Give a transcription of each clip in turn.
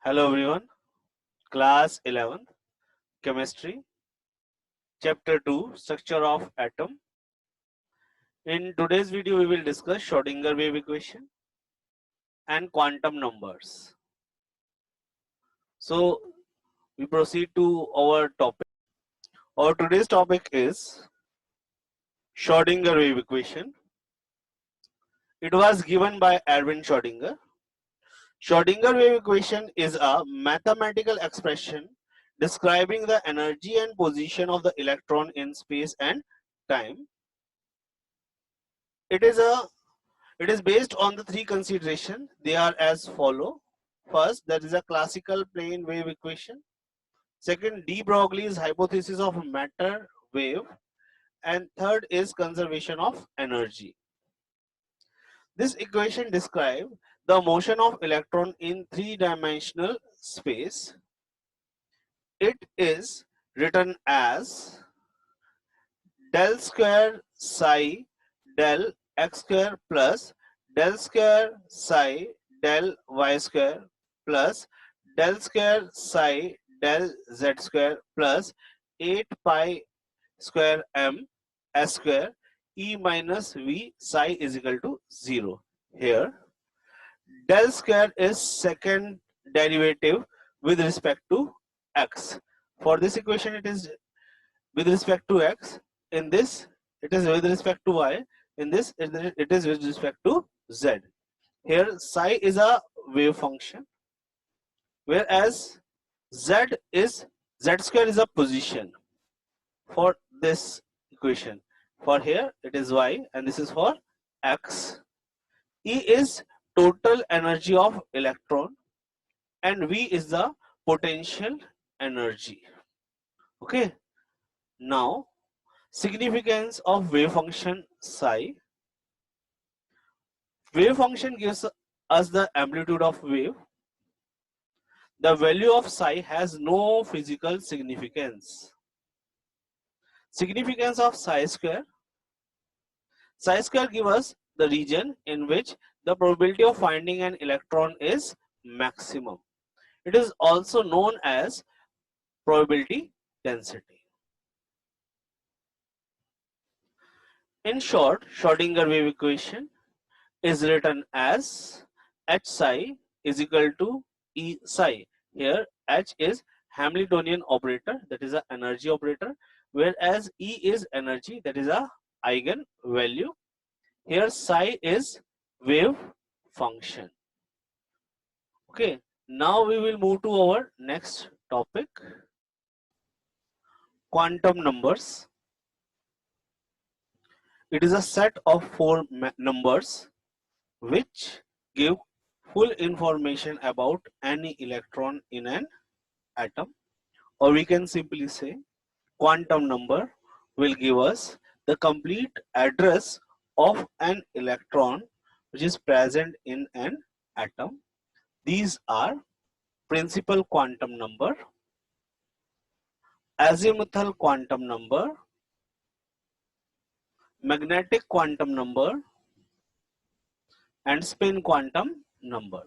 Hello everyone, class 11th, chemistry, chapter 2, structure of atom. In today's video, we will discuss Schrodinger wave equation and quantum numbers. So, we proceed to our topic. Our today's topic is Schrodinger wave equation. It was given by Erwin Schrodinger. Schrodinger wave equation is a mathematical expression describing the energy and position of the electron in space and time. It is based on the three considerations. They are as follow. First, there is a classical plane wave equation. Second, de Broglie's hypothesis of matter wave. And third is conservation of energy. This equation describes the motion of electron in three-dimensional space. It is written as del square psi del x square plus del square psi del y square plus del square psi del z square plus 8 pi square m s square e minus v psi is equal to 0. Here del square is second derivative with respect to x. For this equation it is with respect to x. In this it is with respect to y. In this it is with respect to z. Here psi is a wave function, whereas z square is a position for this equation. For here it is y and this is for x. E is total energy of electron and v is the potential energy. Okay. Now significance of wave function psi. Wave function gives us the amplitude of wave. The value of psi has no physical significance. Significance of psi square. Psi square gives us the region in which the probability of finding an electron is maximum. It is also known as probability density. In short, Schrodinger wave equation is written as h psi is equal to E psi. Here h is Hamiltonian operator, that is an energy operator, whereas E is energy, that is a eigen value. Here psi is wave function. Okay, now we will move to our next topic, quantum numbers. It is a set of four numbers which give full information about any electron in an atom, or we can simply say quantum number will give us the complete address of an electron which is present in an atom. These are principal quantum number, azimuthal quantum number, magnetic quantum number, and spin quantum number.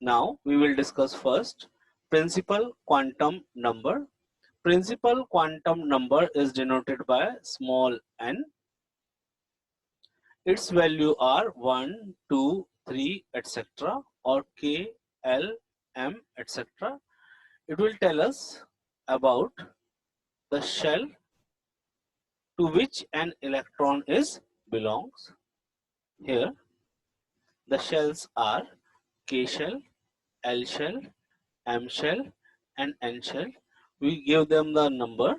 Now we will discuss first principal quantum number. Principal quantum number is denoted by small n. Its value are 1, 2, 3, etc. or k, l, m, etc. It will tell us about the shell to which an electron is belongs. Here the shells are k shell, l shell, m shell and n shell. We give them the number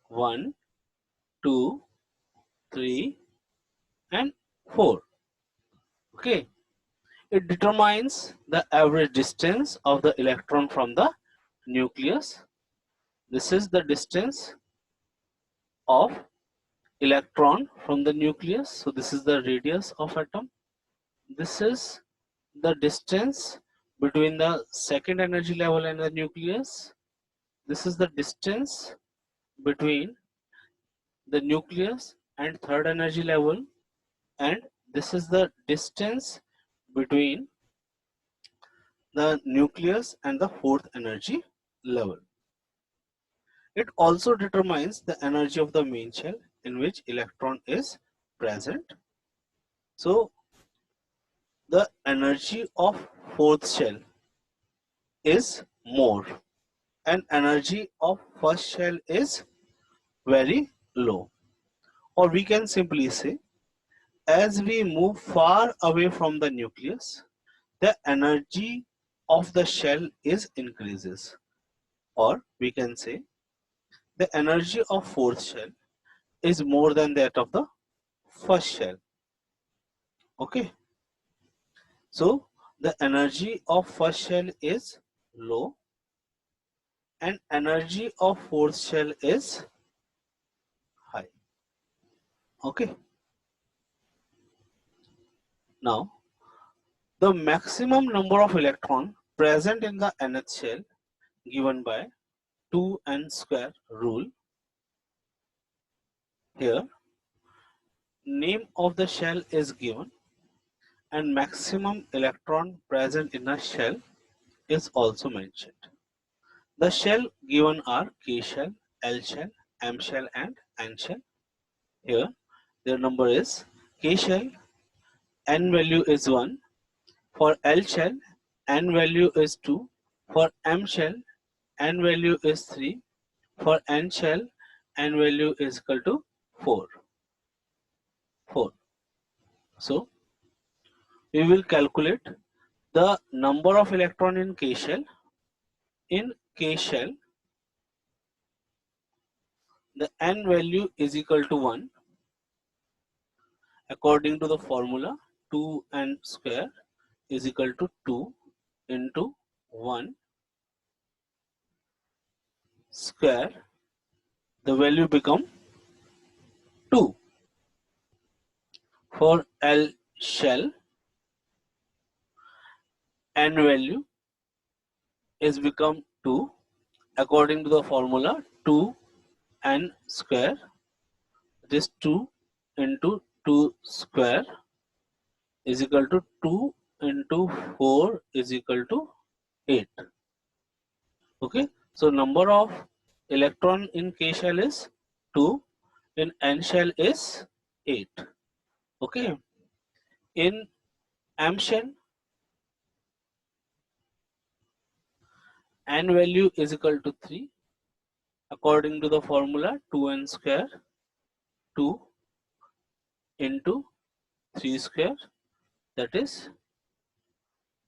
1, 2, 3 and 4. Okay, it determines the average distance of the electron from the nucleus. This is the distance of electron from the nucleus. So this is the radius of atom. This is the distance between the second energy level and the nucleus. This is the distance between the nucleus and third energy level, and this is the distance between the nucleus and the fourth energy level. It also determines the energy of the main shell in which electron is present. So the energy of fourth shell is more and energy of first shell is very low. Or we can simply say, as we move far away from the nucleus, the energy of the shell is increases. Or we can say, the energy of fourth shell is more than that of the first shell. Okay. So the energy of first shell is low and energy of fourth shell is high. Okay. Now the maximum number of electrons present in the nth shell given by 2n square rule. Here name of the shell is given and maximum electron present in a shell is also mentioned. The shell given are K shell, L shell, M shell and N shell. Here their number is K shell, N value is 1. For L shell, N value is 2. For M shell, N value is 3. For N shell, N value is equal to 4. 4. So we will calculate the number of electron in K shell. In K shell, the N value is equal to 1 according to the formula 2n square is equal to 2 into 1 square. The value become 2. For L shell, N value is become 2 according to the formula 2n square. This 2 into 2 square is equal to 2 into 4 is equal to 8. Okay, so number of electron in K shell is 2, in N shell is 8. Okay, in M shell, N value is equal to 3 according to the formula 2n square, 2 into 3 square, that is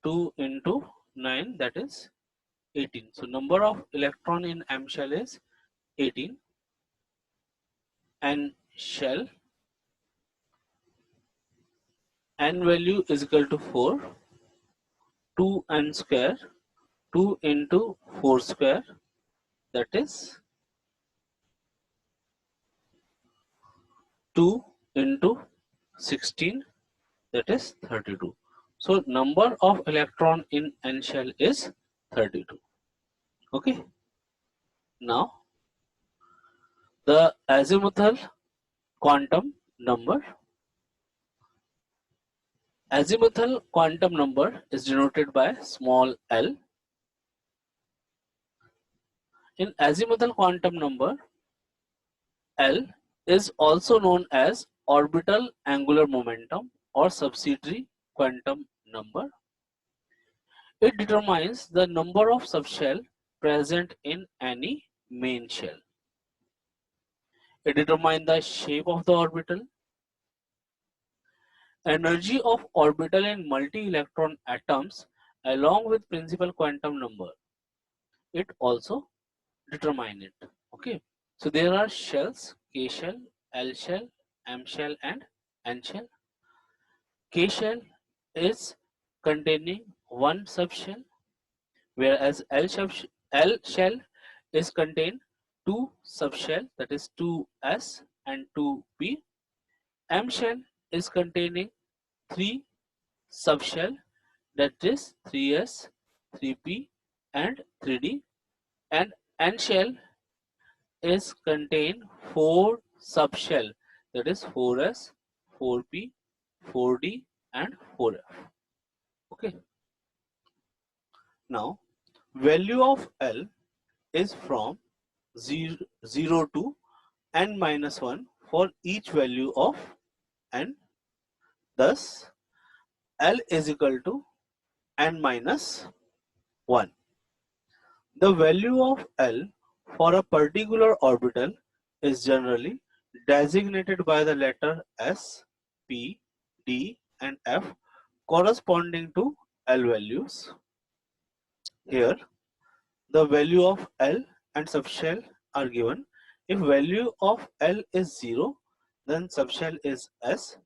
2 into 9, that is 18. So number of electron in M shell is 18. N shell, N value is equal to 4, 2n square, 2 into 4 square, that is 2 into 16, that is 32. So number of electron in N shell is 32. Okay. Now the azimuthal quantum number. Azimuthal quantum number is denoted by small l. In azimuthal quantum number, L is also known as orbital angular momentum or subsidiary quantum number. It determines the number of subshell present in any main shell. It determines the shape of the orbital, energy of orbital and multi-electron atoms along with principal quantum number. It also determines it. Okay. So there are shells, K shell, L shell, M shell and N shell. K shell is containing one subshell, whereas L shell is contain two subshell, that is 2s and 2p. M shell is containing three subshell, that is 3s, 3p and 3d, and N shell is contain four subshell, that is 4s, 4p, 4d and 4f. Okay. Now, value of L is from 0 to n minus 1 for each value of n. Thus, L is equal to n minus 1. The value of L for a particular orbital is generally designated by the letter S, P, D and F corresponding to L values. Here, the value of L and subshell are given. If value of L is 0, then subshell is S.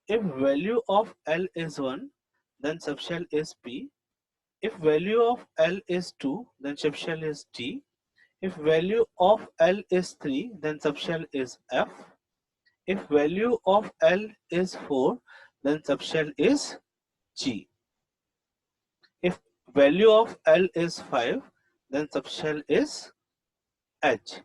If value of L is 1, then subshell is P. If value of L is 2, then subshell is T. If value of L is 3, then subshell is F. If value of L is 4, then subshell is G. If value of L is 5, then subshell is H.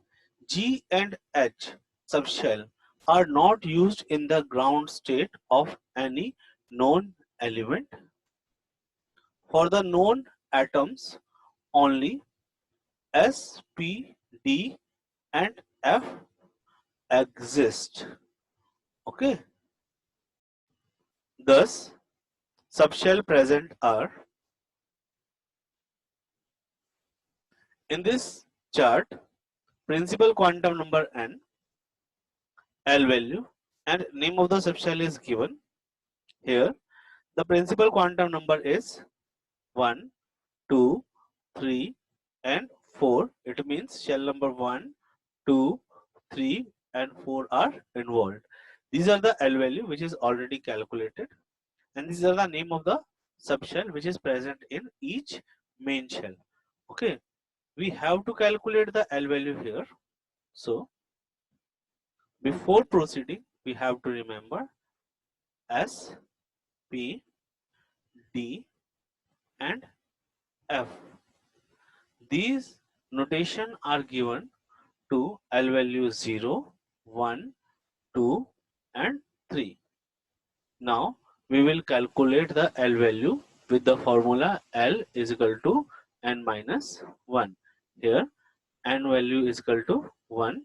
G and H subshell are not used in the ground state of any known element. For the known atoms, only S, P, D and F exist. Okay. Thus, subshell present are in this chart principal quantum number n, L value and name of the subshell is given. Here the principal quantum number is 1, 2, 3 and 4. It means shell number 1, 2, 3 and 4 are involved. These are the L value which is already calculated, and these are the name of the subshell which is present in each main shell. Okay, we have to calculate the L value here. So before proceeding, we have to remember S, P, D and F. These notation are given to L value 0, 1, 2 and 3. Now we will calculate the L value with the formula L is equal to n minus 1. Here n value is equal to 1.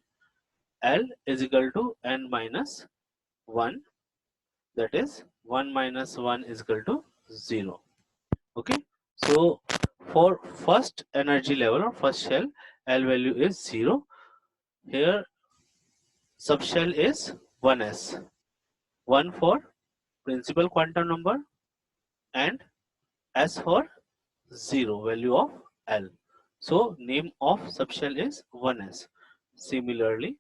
L is equal to n minus 1, that is 1 minus 1 is equal to 0. Okay, so for first energy level or first shell, L value is 0. Here subshell is 1s, 1 for principal quantum number and s for 0 value of L. So name of subshell is 1s. Similarly,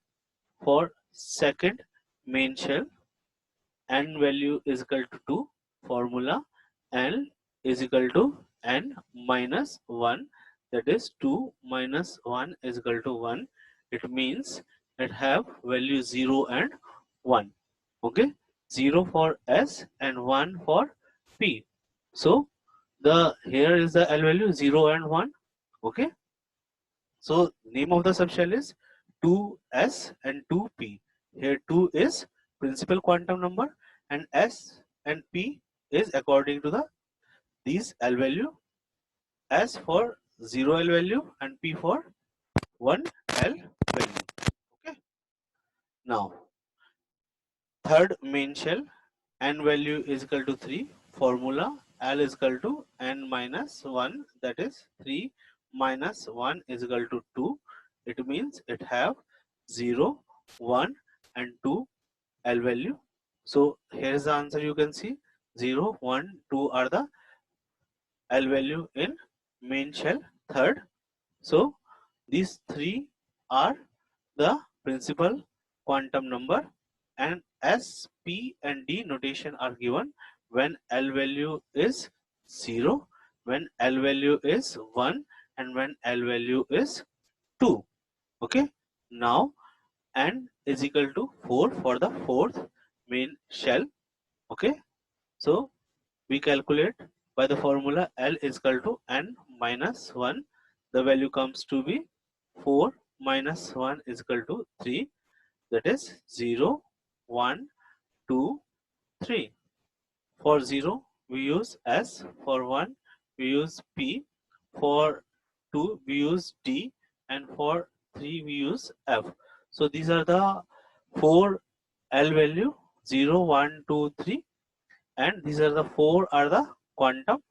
for second main shell, n value is equal to 2. Formula L is equal to n minus 1, that is 2 minus 1 is equal to 1. It means it have value 0 and 1. Okay, 0 for S and 1 for P. So the here is the L value 0 and 1. Okay, so name of the subshell is 2s and 2p. Here 2 is principal quantum number and s and p is according to the these L value, s for 0 L value and p for 1 L value. Okay. Now third main shell, n value is equal to 3. Formula L is equal to n minus 1, that is 3 minus 1 is equal to 2. It means it have 0, 1 and 2 L value. So here is the answer, you can see 0, 1, 2 are the L value in main shell third. So these three are the principal quantum number, and S, P and D notation are given when L value is 0, when L value is 1 and when L value is 2. Okay, now n is equal to 4 for the fourth main shell. Okay, so we calculate by the formula L is equal to n minus 1. The value comes to be 4 minus 1 is equal to 3, that is 0, 1, 2, 3. For 0 we use S, for 1 we use P, for 2 we use D, and for 3 we use F. So these are the 4 L value, 0, 1, 2, 3, and these are the 4 are the quantum,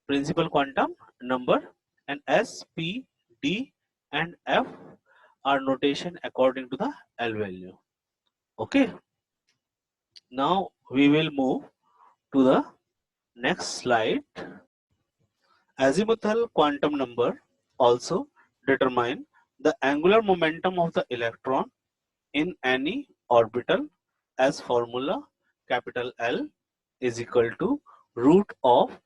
principal quantum number, and S, P, D and F are notation according to the L value. Okay, now we will move to the next slide. Azimuthal quantum number also determine the angular momentum of the electron in any orbital as formula capital L is equal to root of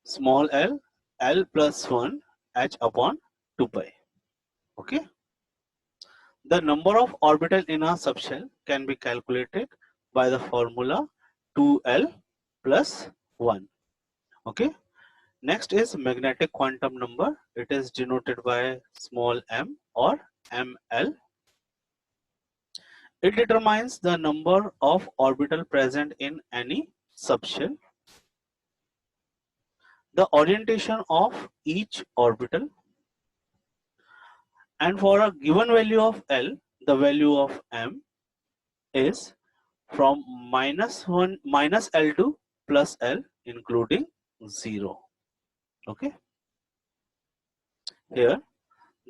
small l, L plus 1 h upon 2 pi. Okay. The number of orbital in a subshell can be calculated by the formula 2L plus 1. Okay. Next is magnetic quantum number. It is denoted by small m or ml. It determines the number of orbital present in any subshell, the orientation of each orbital, and for a given value of L, the value of m is from minus L to plus L including 0. Okay. Here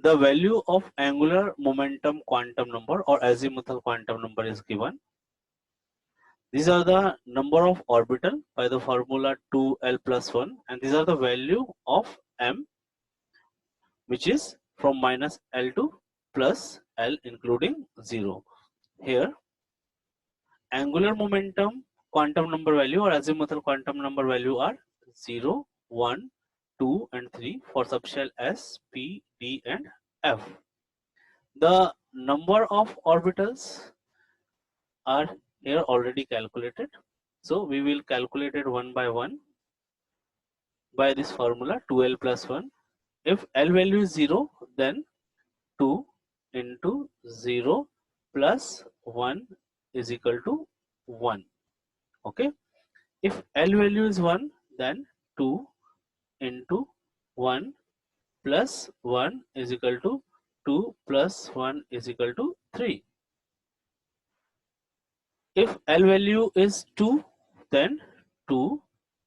the value of angular momentum quantum number or azimuthal quantum number is given. These are the number of orbital by the formula 2L plus 1, and these are the value of m, which is from minus L to plus L including 0. Here angular momentum quantum number value or azimuthal quantum number value are 0, 1, 2 and 3 for subshell S, P, D and F. The number of orbitals are here already calculated. So we will calculate it one by one by this formula 2L plus 1. If L value is 0, then 2 into 0 plus 1 is equal to 1. Okay. If L value is 1, then 2 into 1 plus 1 is equal to 2 plus 1 is equal to 3. If L value is 2, then 2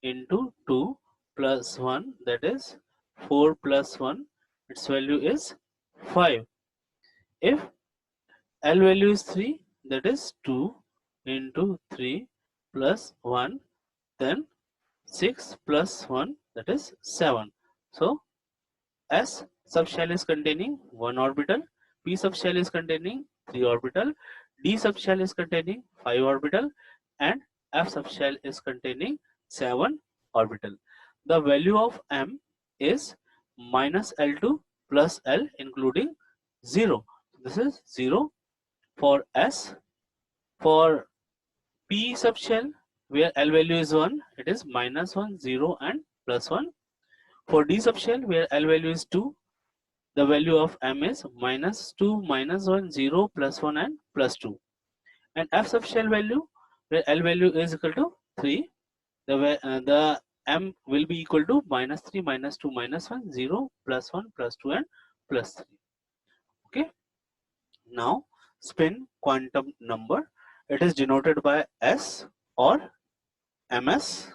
into 2 plus 1, that is 4 plus 1, its value is 5. If L value is 3, that is 2 into 3 plus 1, then 6 plus 1, that is 7. So S subshell is containing 1 orbital, P subshell is containing 3 orbital, D subshell is containing 5 orbital, and F subshell is containing 7 orbital. The value of M is minus L2 plus L including 0. This is 0 for S. For P subshell, where L value is 1, it is minus 1, 0 and plus 1. For D subshell, where L value is 2, the value of M is minus 2, minus 1, 0, plus 1 and plus 2. And F subshell value, where L value is equal to 3, the M will be equal to minus 3, minus 2, minus 1, 0, plus 1, plus 2 and plus 3. Okay. Now spin quantum number. It is denoted by S or MS.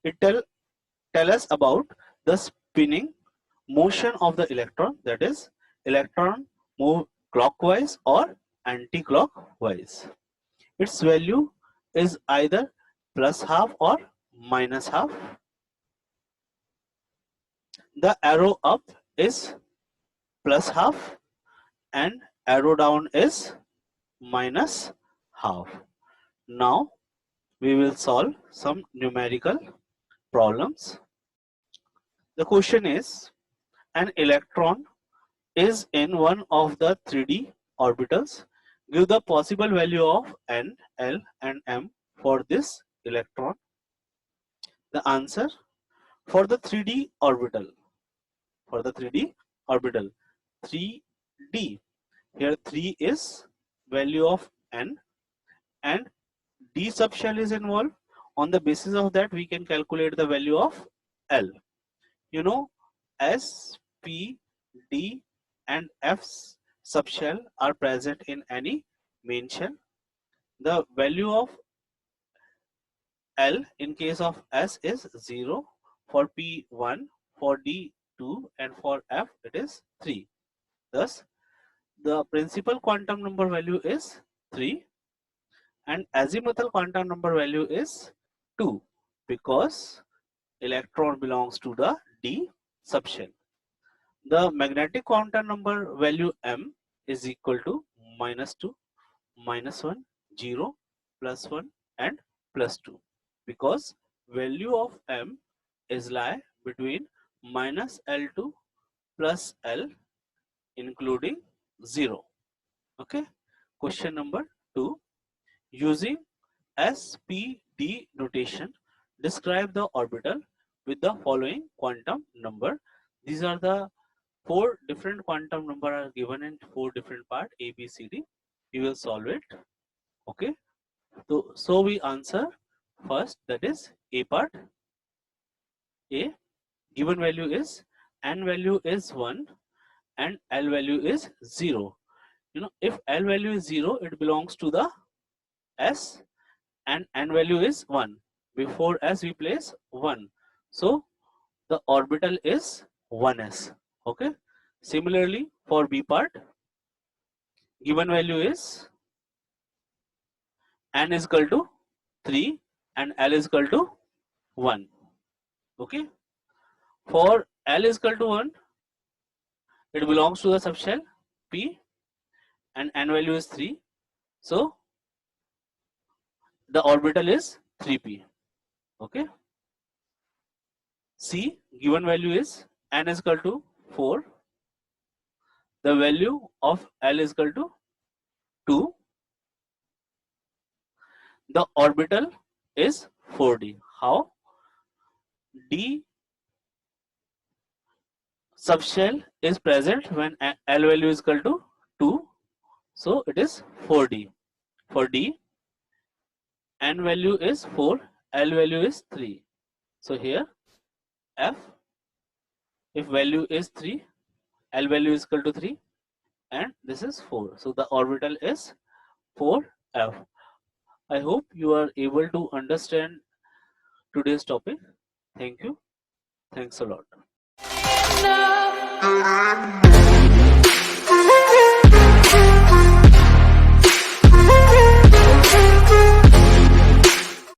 It tell us about the spinning motion of the electron, that is electron move clockwise or anti-clockwise. Its value is either plus half or minus half. The arrow up is plus half and arrow down is minus half. Now we will solve some numerical problems. The question is, an electron is in one of the 3D orbitals. Give the possible value of N, L and M for this electron. The answer for the 3D orbital, 3D, here 3 is value of N and D subshell is involved. On the basis of that, we can calculate the value of L. You know, S, P, D and F's subshell are present in any main shell. The value of L in case of S is 0, for P 1, for D 2 and for F it is 3. Thus the principal quantum number value is 3 and azimuthal quantum number value is 2 because electron belongs to the D subshell. The magnetic quantum number value M is equal to -2, -1, 0, +1 and +2 because value of M is lie between -L2 plus L including 0. Okay. Question number 2. Using SPD notation, describe the orbital with the following quantum number. These are the 4 different quantum number are given in 4 different part A, B, C, D. We will solve it. Okay. So we answer first, that is A part. A given value is N value is 1 and L value is 0. You know, if L value is 0, it belongs to the S and N value is 1. Before S we place 1. So the orbital is 1s. Okay. Similarly for B part, given value is N is equal to 3 and L is equal to 1. Okay. For L is equal to 1, it belongs to the subshell P and N value is 3. So the orbital is 3p. Okay. C given value is N is equal to 4. The value of L is equal to 2. The orbital is 4d. How? D subshell is present when L value is equal to 2. So it is 4d. For D, N value is 4, L value is 3. So here F, if value is 3, L value is equal to 3 and this is 4. So the orbital is 4f. I hope you are able to understand today's topic. Thank you. Thanks a lot.